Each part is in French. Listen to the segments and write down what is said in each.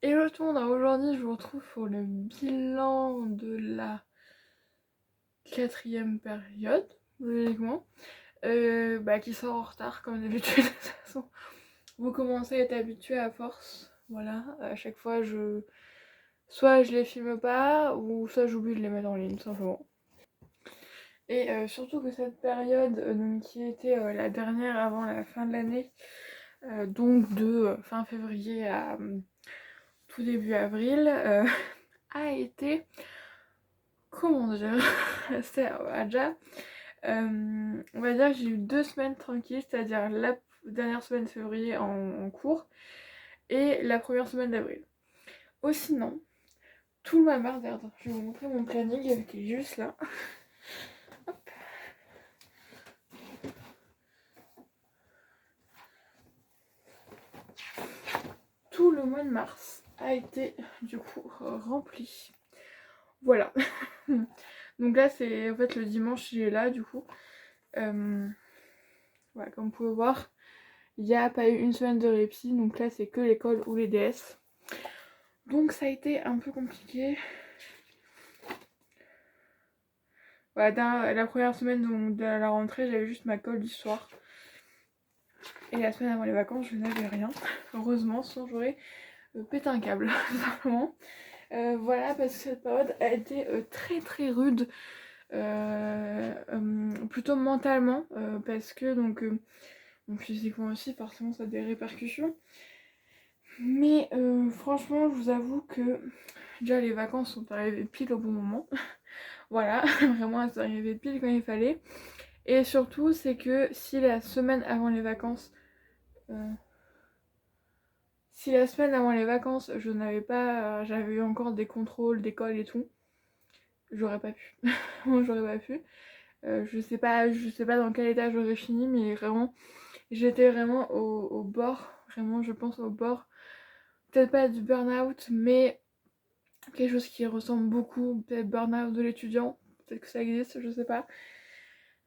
Hello tout le monde, alors aujourd'hui je vous retrouve pour le bilan de la quatrième période, logiquement, qui sort en retard comme d'habitude. De toute façon, vous commencez à être habitué à force, voilà, à chaque fois soit je les filme pas, ou soit j'oublie de les mettre en ligne, tout simplement. Et surtout que cette période, donc, qui était la dernière avant la fin de l'année, donc de fin février à tout début avril, a été, comment dire, c'est déjà, on va dire que j'ai eu 2 semaines tranquilles, c'est-à-dire la dernière semaine de février en cours et la première semaine d'avril. Oh sinon, tout le mois de mars, attends, je vais vous montrer mon planning qui est juste là. Hop. Tout le mois de mars a été du coup rempli. Voilà. Donc là c'est en fait le dimanche j'ai là du coup. Voilà, comme vous pouvez voir, il n'y a pas eu une semaine de répit, donc là c'est que l'école ou les DS. Donc ça a été un peu compliqué. Voilà, dans la première semaine donc, de la rentrée, j'avais juste ma colle d'histoire. Et la semaine avant les vacances, je n'avais rien. Heureusement, sinon j'aurais pété un câble, tout simplement. Voilà, parce que cette période a été très très rude. Plutôt mentalement, parce que donc physiquement aussi, forcément ça a des répercussions. Mais franchement, je vous avoue que déjà les vacances sont arrivées pile au bon moment. Voilà, vraiment elles sont arrivées pile quand il fallait. Et surtout, c'est que si la semaine avant les vacances, euh, je n'avais pas, j'avais eu encore des contrôles d'école et tout, j'aurais pas pu. Moi, j'aurais pas pu. Je sais pas dans quel état j'aurais fini, mais vraiment, j'étais vraiment au bord, vraiment, je pense au bord. Peut-être pas du burn-out, mais quelque chose qui ressemble beaucoup, peut-être burn-out de l'étudiant, peut-être que ça existe, je sais pas.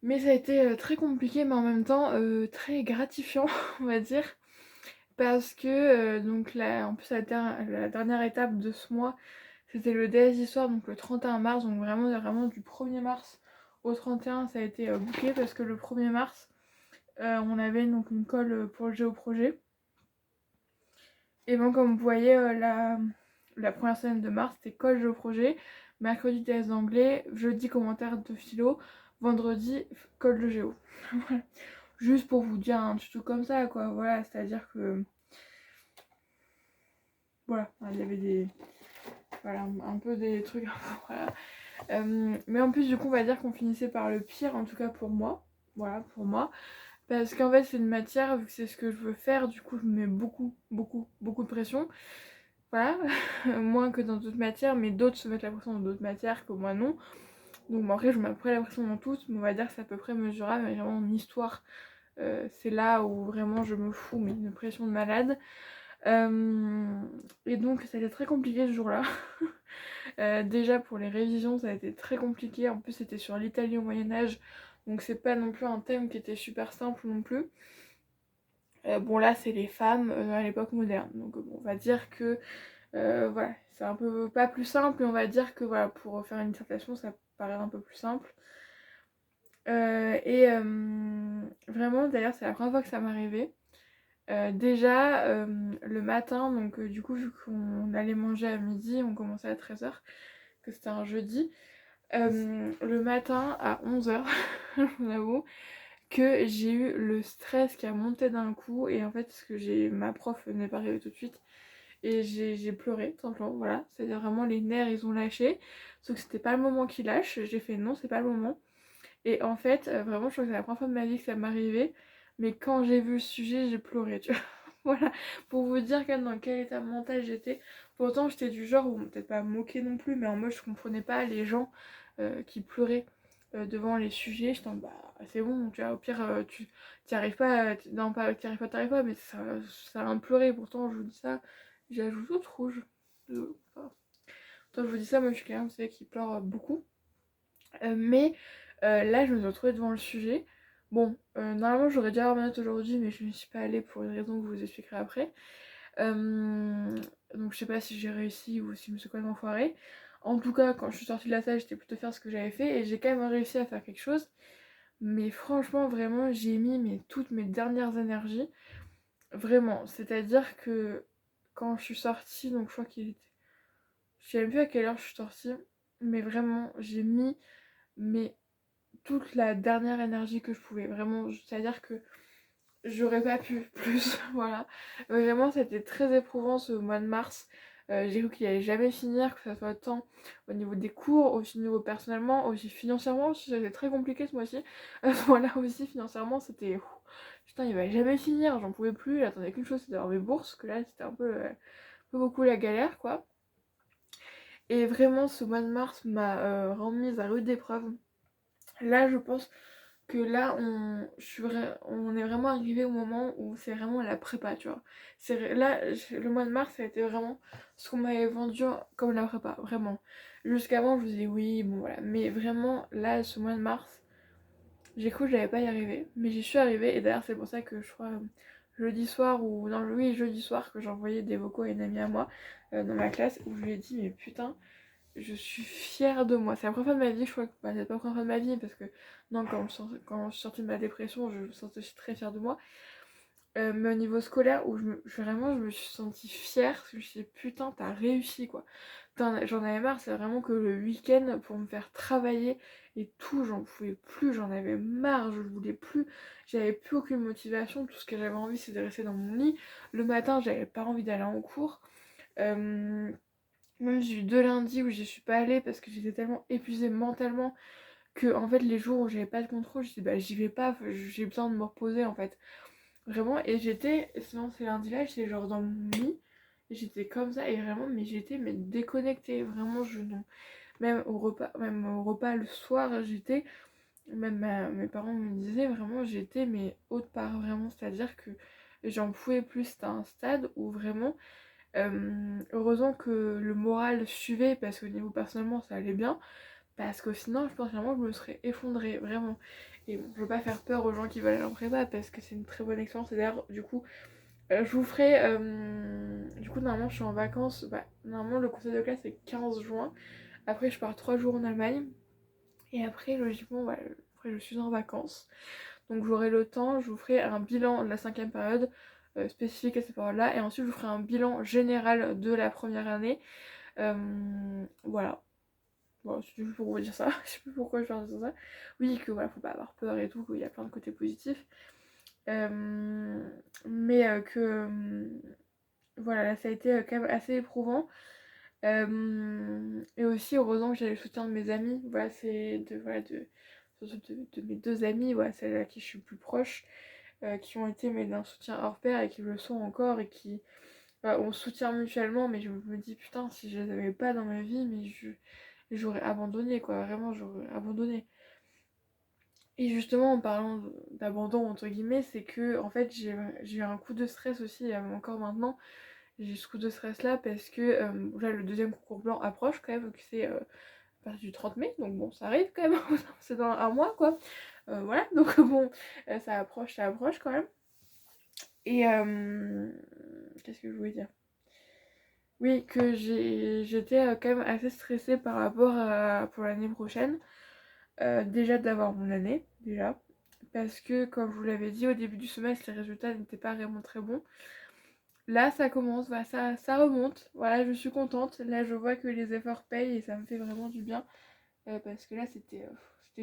Mais ça a été très compliqué, mais en même temps très gratifiant, on va dire. Parce que, donc là, en plus, la dernière étape de ce mois, c'était le DS d'histoire, donc le 31 mars, donc vraiment du 1er mars au 31, ça a été bouclé parce que le 1er mars, on avait donc une colle pour le géoprojet. Et bon, comme vous voyez, la première semaine de mars, c'était colle géoprojet, mercredi test d'anglais, jeudi commentaire de philo, vendredi colle de géo. Voilà. Juste pour vous dire un petit truc comme ça, quoi. Voilà, c'est-à-dire que voilà, il y avait des, voilà, un peu des trucs, voilà. Mais en plus, du coup, on va dire qu'on finissait par le pire, en tout cas pour moi. Voilà, pour moi. Parce qu'en fait, c'est une matière, vu que c'est ce que je veux faire, du coup, je me mets beaucoup de pression. Voilà, moins que dans d'autres matières, mais d'autres se mettent la pression dans d'autres matières que moi non. Donc, bon, après, je mets à peu près la pression dans toutes, mais on va dire que c'est à peu près mesurable. Mais vraiment, en histoire, c'est là où vraiment je me fous, mais une pression de malade. Et donc, ça a été très compliqué ce jour-là. Déjà pour les révisions ça a été très compliqué, en plus c'était sur l'Italie au Moyen-Âge, donc c'est pas non plus un thème qui était super simple non plus. Bon là c'est les femmes à l'époque moderne, donc bon, on va dire que voilà, c'est un peu pas plus simple, et on va dire que voilà, pour faire une dissertation ça paraît un peu plus simple. Et vraiment d'ailleurs c'est la première fois que ça m'arrivait. Déjà le matin, donc du coup vu qu'on allait manger à midi, on commençait à 13h, que c'était un jeudi. Le matin à 11h, je vous avoue que j'ai eu le stress qui a monté d'un coup, et en fait parce que ma prof n'est pas arrivée tout de suite et j'ai pleuré tout simplement, voilà, c'est-à-dire vraiment les nerfs ils ont lâché, sauf que c'était pas le moment qui lâche, j'ai fait non c'est pas le moment, et en fait vraiment je crois que c'est la première fois de ma vie que ça m'arrivait, mais quand j'ai vu le sujet j'ai pleuré, tu vois. Voilà, pour vous dire dans quel état mental j'étais. Pourtant j'étais du genre, où peut-être pas moquer non plus, mais en mode je comprenais pas les gens qui pleuraient devant les sujets. J'étais en bah c'est bon, tu vois, au pire tu t'y arrives pas, non pas t'y arrives pas, mais ça va me pleurer. Pourtant je vous dis ça, j'ai la joue toute rouge. Enfin, pourtant je vous dis ça, moi je suis quelqu'un, vous savez, qui pleure beaucoup. Mais là je me suis retrouvée devant le sujet. Bon, normalement j'aurais dû avoir ma note aujourd'hui, mais je ne suis pas allée pour une raison que je vous expliquerai après. Donc je sais pas si j'ai réussi ou si je me suis complètement foirée. En tout cas, quand je suis sortie de la salle, j'étais plutôt fière de ce que j'avais fait et j'ai quand même réussi à faire quelque chose. Mais franchement, vraiment, j'ai mis toutes mes dernières énergies. Vraiment. C'est-à-dire que quand je suis sortie, donc je crois qu'il était. Je sais même plus à quelle heure je suis sortie. Mais vraiment, j'ai mis mais toute la dernière énergie que je pouvais. Vraiment, c'est-à-dire que j'aurais pas pu plus. Voilà. Vraiment, c'était très éprouvant ce mois de mars. J'ai cru qu'il allait jamais finir, que ça soit tant au niveau des cours, aussi au niveau personnellement, aussi financièrement, aussi c'était très compliqué ce mois-ci. À ce moment-là aussi, financièrement, c'était. Putain, il va jamais finir, j'en pouvais plus. J'attendais qu'une chose, c'était d'avoir mes bourses, que là, c'était un peu beaucoup la galère, quoi. Et vraiment, ce mois de mars m'a remise à rude épreuve. Là, je pense que là on est vraiment arrivé au moment où c'est vraiment la prépa, tu vois. Le mois de mars ça a été vraiment ce qu'on m'avait vendu comme la prépa, vraiment. Jusqu'avant je vous disais oui, bon voilà, mais vraiment là ce mois de mars j'ai cru que j'allais pas y arriver, mais j'y suis arrivée et d'ailleurs c'est pour ça que je crois jeudi soir ou non oui jeudi soir que j'ai envoyé des vocaux à une amie à moi dans ma classe où je lui ai dit mais putain je suis fière de moi. C'est la première fois de ma vie, je crois que c'est pas la première fois de ma vie parce que non, quand je suis sortie de ma dépression, je me sentais aussi très fière de moi. Mais au niveau scolaire, où vraiment je me suis sentie fière, parce que je me suis dit putain, t'as réussi quoi. J'en avais marre, c'est vraiment que le week-end pour me faire travailler et tout, j'en pouvais plus, j'en avais marre, je voulais plus, j'avais plus aucune motivation, tout ce que j'avais envie c'est de rester dans mon lit. Le matin, j'avais pas envie d'aller en cours. Euh, Même j'ai eu 2 lundis où j'y suis pas allée parce que j'étais tellement épuisée mentalement que en fait les jours où j'avais pas de contrôle, je dis bah j'y vais pas, j'ai besoin de me reposer en fait. Vraiment et sinon ces lundis-là, j'étais genre dans mon lit, j'étais comme ça et vraiment mais j'étais mais déconnectée, vraiment je non. Même au repas le soir, mes parents me disaient vraiment j'étais mais autre part vraiment, c'est-à-dire que j'en pouvais plus, c'était un stade où vraiment heureusement que le moral suivait parce qu'au niveau personnellement ça allait bien. Parce que sinon je pense vraiment que je me serais effondrée vraiment. Et bon, je veux pas faire peur aux gens qui veulent aller en prépa parce que c'est une très bonne expérience. Et d'ailleurs du coup je vous ferai... du coup normalement je suis en vacances. Normalement le conseil de classe c'est 15 juin. Après je pars 3 jours en Allemagne. Et après logiquement après je suis en vacances. Donc j'aurai le temps, je vous ferai un bilan de la 5e période spécifique à cette période-là. Et ensuite je vous ferai un bilan général de la première année. Voilà. Bon, c'est juste pour vous dire ça. Je sais pas pourquoi je parle de ça. Oui, que voilà, faut pas avoir peur et tout, qu'il y a plein de côtés positifs. Mais voilà, là ça a été quand même assez éprouvant. Et aussi, heureusement que j'avais le soutien de mes amis. Voilà, surtout de mes 2 amis, voilà, celles à qui je suis le plus proche, qui ont été d'un soutien hors pair et qui le sont encore et qui on se soutient mutuellement. Mais je me dis, putain, si je les avais pas dans ma vie, mais j'aurais abandonné, quoi. Vraiment, j'aurais abandonné. Et justement, en parlant d'abandon, entre guillemets, c'est que, en fait, j'ai eu un coup de stress aussi, encore maintenant. J'ai eu ce coup de stress là parce que là, le deuxième concours blanc approche quand même, que c'est à partir du 30 mai, donc bon, ça arrive quand même, c'est dans un mois quoi. Voilà, donc bon, ça approche quand même. Et qu'est-ce que je voulais dire? Oui, que j'étais quand même assez stressée par rapport pour l'année prochaine. Déjà d'avoir mon année, déjà. Parce que, comme je vous l'avais dit, au début du semestre, les résultats n'étaient pas vraiment très bons. Là, ça commence, voilà, ça remonte. Voilà, je suis contente. Là, je vois que les efforts payent et ça me fait vraiment du bien. Parce que là, c'était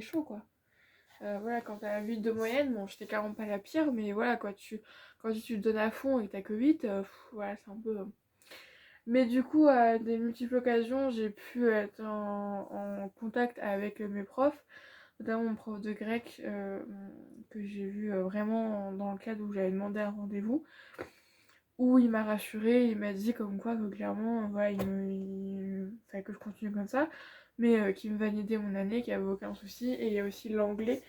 chaud, quoi. Voilà, quand t'as 8 de moyenne, bon, j'étais carrément pas la pire, mais voilà, quand tu te donnes à fond et que t'as que 8, voilà, c'est un peu... Mais du coup, à des multiples occasions, j'ai pu être en contact avec mes profs, notamment mon prof de grec que j'ai vu vraiment dans le cadre où j'avais demandé un rendez-vous, où il m'a rassuré, il m'a dit comme quoi que clairement, voilà, il fallait que je continue comme ça, mais qu'il me validait mon année, qu'il n'y avait aucun souci. Et il y a aussi l'anglais,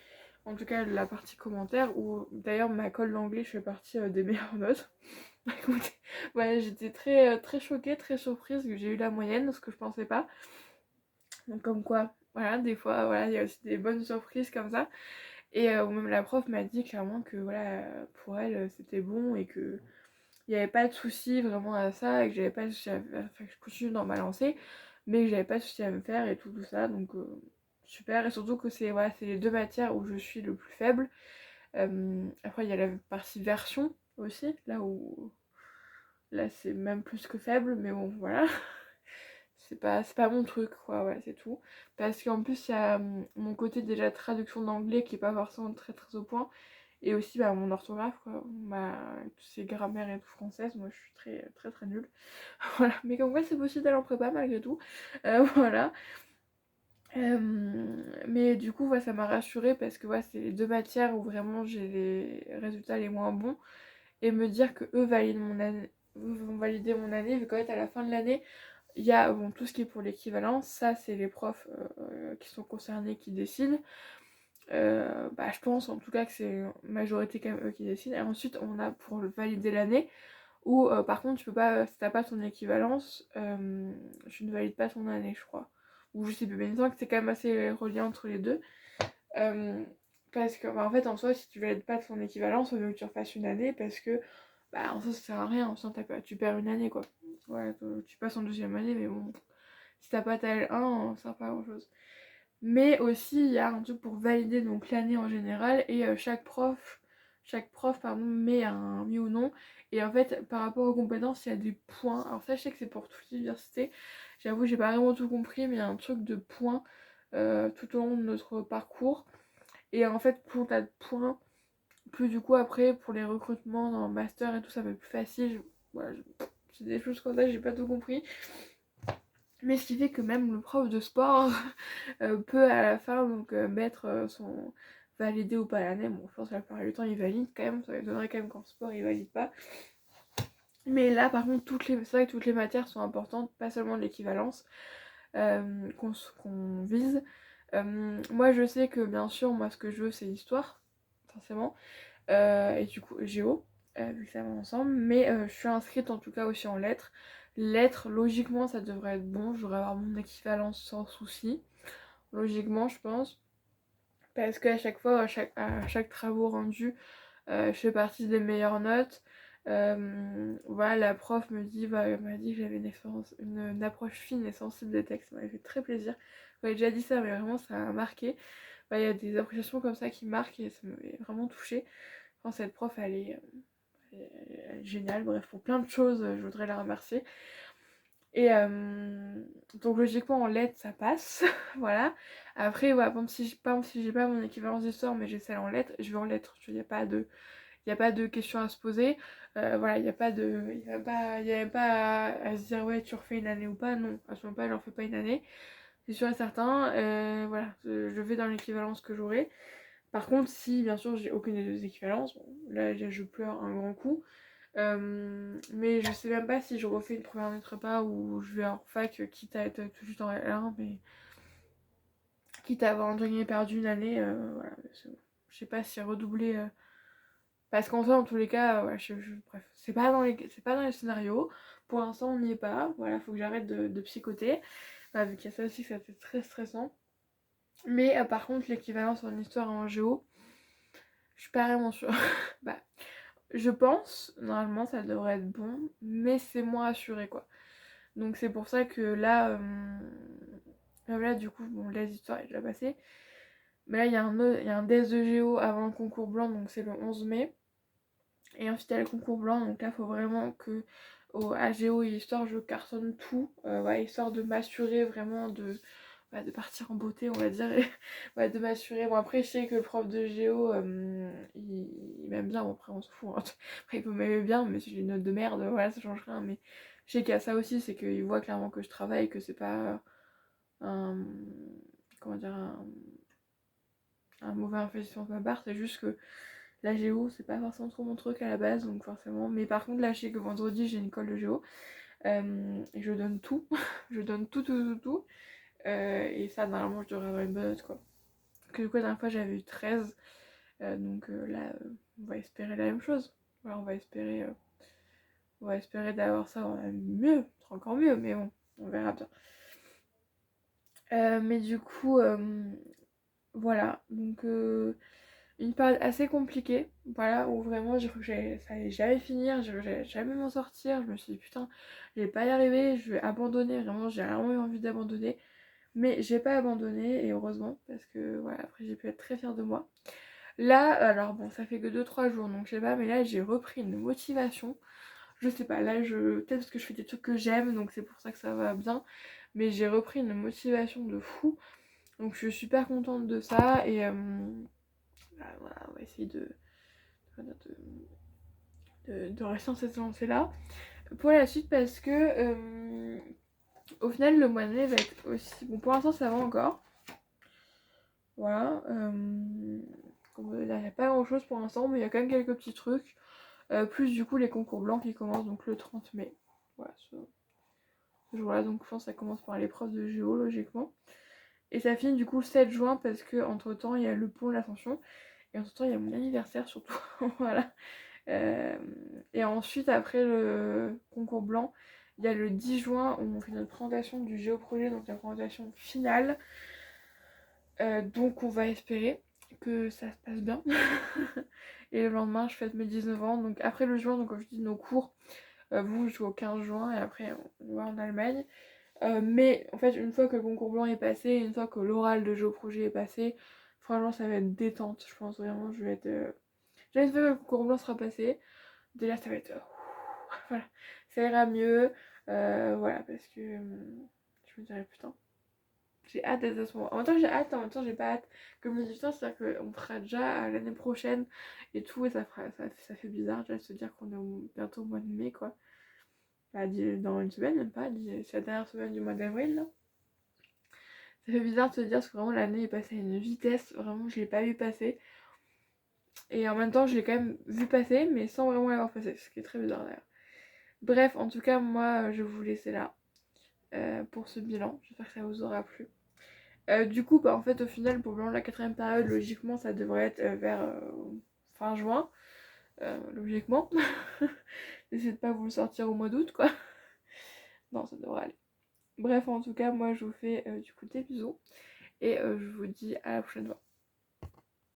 en tout cas la partie commentaire, où d'ailleurs ma colle d'anglais, je fais partie des meilleures notes. Écoutez, ouais, j'étais très choquée, très surprise que j'ai eu la moyenne, ce que je pensais pas. Donc comme quoi, voilà, des fois, voilà, il y a aussi des bonnes surprises comme ça. Et même la prof m'a dit clairement que voilà, pour elle, c'était bon et que il n'y avait pas de souci vraiment à ça et que j'avais pas de souci enfin, que je continue dans ma lancée, mais que j'avais pas de souci à me faire et tout ça, donc super. Et surtout que c'est voilà, c'est les deux matières où je suis le plus faible. Après il y a la partie version aussi, là c'est même plus que faible, mais bon voilà. C'est pas mon truc quoi, ouais, c'est tout. Parce qu'en plus il y a mon côté déjà traduction d'anglais qui est pas forcément très très au point. Et aussi bah, mon orthographe, quoi. Toutes ces grammaires et tout françaises, moi je suis très très très nulle. Voilà. Mais comme quoi c'est possible d'aller en prépa malgré tout. Voilà. Mais du coup, ouais, ça m'a rassurée parce que ouais, c'est les deux matières où vraiment j'ai les résultats les moins bons. Et me dire que eux valident mon année, eux vont valider mon année, vu qu'en fait à la fin de l'année, il y a bon, tout ce qui est pour l'équivalence, ça c'est les profs qui sont concernés qui décident. Bah, je pense en tout cas que c'est majorité quand même eux qui décident. Et ensuite on a pour valider l'année où par contre tu peux pas, si t'as pas ton équivalence, tu ne valides pas ton année je crois. Ou je sais plus, mais il me semble que c'est quand même assez relié entre les deux. Euh, Parce que bah, en fait en soi si tu valides pas ton équivalence, il vaut mieux que tu refasses une année parce que bah en soi ça sert à rien, en soi tu perds une année quoi. Ouais, tu passes en deuxième année mais bon, si t'as pas ta L1, ça sert pas à grand chose. Mais aussi, il y a un truc pour valider donc l'année en général et chaque prof pardon, met un oui ou non. Et en fait, par rapport aux compétences, il y a des points. Alors ça, je sais que c'est pour toute l'université. J'avoue, j'ai pas vraiment tout compris, mais il y a un truc de points tout au long de notre parcours. Et en fait, plus t'as de points, plus du coup après, pour les recrutements dans le master et tout, ça va être plus facile. Voilà, c'est des choses comme ça, j'ai pas tout compris. Mais ce qui fait que même le prof de sport peut à la fin donc mettre son validé ou pas l'année. Bon, je pense que la plupart du temps il valide quand même, ça m'étonnerait quand même qu'en sport il valide pas. Mais là par contre c'est vrai que toutes les matières sont importantes, pas seulement l'équivalence qu'on vise. Moi je sais que bien sûr moi ce que je veux c'est l'histoire, forcément, et du coup géo, vu que ça va ensemble, mais je suis inscrite en tout cas aussi en lettres. Lettres, logiquement ça devrait être bon, je devrais avoir mon équivalence sans souci, logiquement je pense. Parce qu'à chaque fois, à chaque travaux rendu, je fais partie des meilleures notes. Voilà, la prof m'a dit que j'avais une approche fine et sensible des textes. Ça m'avait fait très plaisir. J'avais déjà dit ça, mais vraiment ça a marqué. Il y a des appréciations comme ça qui marquent et ça m'avait vraiment touchée. Quand cette prof, elle est géniale. Bref, pour plein de choses, je voudrais la remercier. Et donc logiquement en lettres ça passe, voilà. Après voilà, par exemple, si j'ai pas mon équivalence d'histoire mais j'ai celle en lettres, je vais en lettres. Il y a pas de questions à se poser. Voilà, il y avait pas à se dire ouais tu refais une année ou pas. Non, à ce moment-là, j'en fais pas une année. C'est sûr et certain. Voilà, je vais dans l'équivalence que j'aurai. Par contre, si bien sûr j'ai aucune des deux équivalences, bon, là je pleure un grand coup. Mais je sais même pas si je refais une première année de prépa ou je vais en fac, quitte à être tout de suite en L1, mais quitte à avoir entre guillemets perdu une année, voilà. Je sais pas si redoubler. Parce qu'en soi, dans tous les cas, ouais, bref, c'est pas dans les scénarios. Pour l'instant, on n'y est pas. Voilà, faut que j'arrête de psychoter. Vu qu'il y a ça aussi, ça fait très stressant. Mais par contre, l'équivalence en histoire et en géo, je suis pas vraiment sûre. Bah, je pense, normalement, ça devrait être bon, mais c'est moins assuré quoi. Donc c'est pour ça que là du coup, bon, les histoires est déjà passé. Mais là, il y a un DES de Géo avant le concours blanc, donc c'est le 11 mai. Et ensuite, il y a le concours blanc, donc là, il faut vraiment que à Géo et Histoire, je cartonne tout, ouais, histoire de m'assurer vraiment de partir en beauté, on va dire, et ouais, de m'assurer. Bon, après, je sais que le prof de Géo, il m'aime bien, bon, après, on s'en fout, hein. Après, il peut m'aimer bien, mais si j'ai une note de merde, voilà, ça change rien. Mais je sais qu'il y a ça aussi, c'est qu'il voit clairement que je travaille, que c'est pas un, comment dire, un mauvais investissement de ma part, c'est juste que la géo, c'est pas forcément trop mon truc à la base, donc forcément. Mais par contre, là, je sais que vendredi, j'ai une colle de géo. Et je donne tout. Je donne tout. Et ça, normalement, je devrais avoir une bonne note, quoi. Que du coup, la dernière fois, j'avais eu 13. Donc là, on va espérer la même chose. Voilà, on va espérer d'avoir ça mieux. Encore mieux, mais bon, on verra bien. Mais du coup, voilà. Donc une période assez compliquée, voilà, où vraiment j'ai cru que ça allait jamais finir, j'allais jamais m'en sortir. Je me suis dit putain, je vais pas y arriver, je vais abandonner, vraiment j'ai vraiment eu envie d'abandonner. Mais j'ai pas abandonné et heureusement parce que voilà, après j'ai pu être très fière de moi. Là, alors bon, ça fait que 2-3 jours donc je sais pas, mais là j'ai repris une motivation. Je sais pas, là peut-être parce que je fais des trucs que j'aime donc c'est pour ça que ça va bien. Mais j'ai repris une motivation de fou. Donc je suis super contente de ça et bah, voilà, on va essayer de rester dans cette lancée là. Pour la suite parce que au final le mois de mai va être aussi. Bon pour l'instant ça va encore. Voilà. Il n'y a pas grand chose pour l'instant, mais il y a quand même quelques petits trucs. Plus du coup les concours blancs qui commencent donc le 30 mai. Voilà, ce jour-là, donc je pense que ça commence par l'épreuve de géo logiquement. Et ça finit du coup le 7 juin parce que entre temps il y a le pont de l'Ascension. Et entre temps il y a mon anniversaire surtout. Voilà. Et ensuite après le concours blanc, il y a le 10 juin où on fait notre présentation du géoprojet, donc la présentation finale. Donc on va espérer que ça se passe bien. Et le lendemain je fête mes 19 ans. Donc après le juin, donc comme je dis nos cours, vous je joue au 15 juin et après on va en Allemagne. Mais en fait une fois que le concours blanc est passé, une fois que l'oral de géoprojet est passé, franchement ça va être détente. Je pense vraiment je vais être... J'espère que le concours blanc sera passé. Déjà ça va être... voilà, ça ira mieux. Voilà parce que je me dirais putain. J'ai hâte d'être à ce moment. En même temps, j'ai hâte, en même temps, j'ai pas hâte. Comme je dis, c'est-à-dire qu'on sera déjà l'année prochaine et tout, et ça fait bizarre déjà de se dire qu'on est bientôt au mois de mai, quoi. Bah, dans une semaine, même pas, c'est la dernière semaine du mois d'avril, là. Ça fait bizarre de se dire parce que vraiment l'année est passée à une vitesse, vraiment, je l'ai pas vu passer. Et en même temps, je l'ai quand même vu passer, mais sans vraiment l'avoir passé, ce qui est très bizarre d'ailleurs. Bref, en tout cas, moi, je vais vous laisser là pour ce bilan. J'espère que ça vous aura plu. Du coup, bah, en fait, au final, pour la 4ème période, logiquement, ça devrait être vers fin juin. Logiquement. N'essayez de pas vous le sortir au mois d'août, quoi. Non, ça devrait aller. Bref, en tout cas, moi, je vous fais du coup des bisous. Et je vous dis à la prochaine fois.